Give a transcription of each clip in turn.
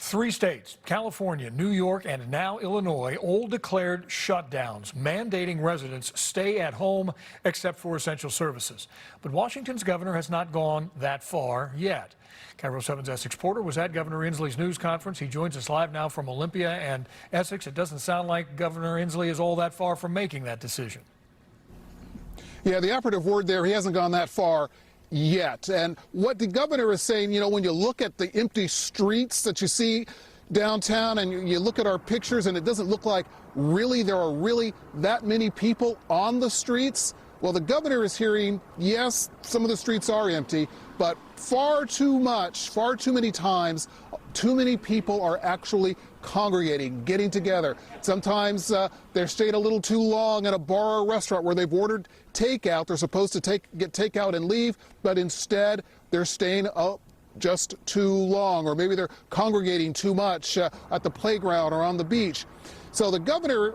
3 states, California, New York, and now Illinois, all declared shutdowns, mandating residents stay at home except for essential services. But Washington's governor has not gone that far yet. KIRO 7's Essex Porter was at Governor Inslee's news conference. He joins us live now from Olympia and Essex. It doesn't sound like Governor Inslee is all that far from making that decision. Yeah, the operative word there, he hasn't gone that far yet. And what the governor is saying, you know, when you look at the empty streets that you see downtown and you look at our pictures and it doesn't look like really there are really that many people on the streets. Well, the governor is hearing, yes, some of the streets are empty, but far too many times, too many people are actually congregating, getting together. Sometimes they're staying a little too long at a bar or restaurant where they've ordered takeout. They're supposed to get takeout and leave, but instead they're staying up just too long, or maybe they're congregating too much at the playground or on the beach. So the governor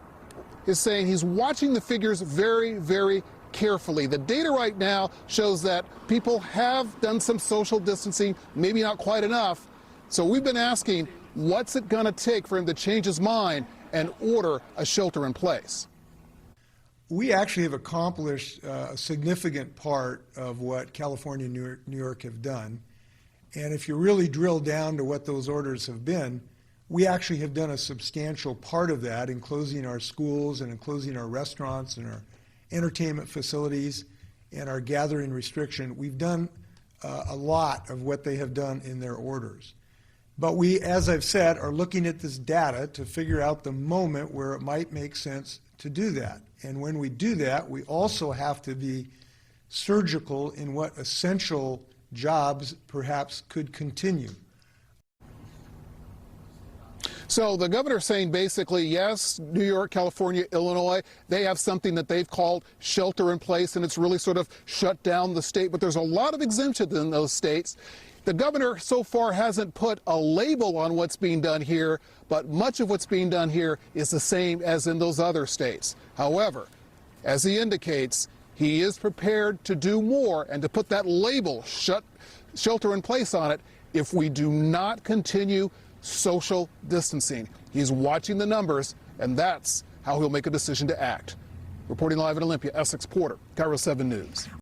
is saying he's watching the figures very, very carefully. The data right now shows that people have done some social distancing, maybe not quite enough. So we've been asking, what's it going to take for him to change his mind and order a shelter in place? We actually have accomplished a significant part of what California and New York have done. And if you really drill down to what those orders have been, we actually have done a substantial part of that in closing our schools and in closing our restaurants and our entertainment facilities and our gathering restriction. We've done a lot of what they have done in their orders. But we, as I've said, are looking at this data to figure out the moment where it might make sense to do that. And when we do that, we also have to be surgical in what essential jobs perhaps could continue. So the governor's saying basically, yes, New York, California, Illinois, they have something that they've called shelter in place, and it's really sort of shut down the state. But there's a lot of exemptions in those states. The governor so far hasn't put a label on what's being done here, but much of what's being done here is the same as in those other states. However, as he indicates, he is prepared to do more and to put that label, shelter in place, on it if we do not continue social distancing. He's watching the numbers, and that's how he'll make a decision to act. Reporting live in Olympia, Essex Porter, KIRO 7 News.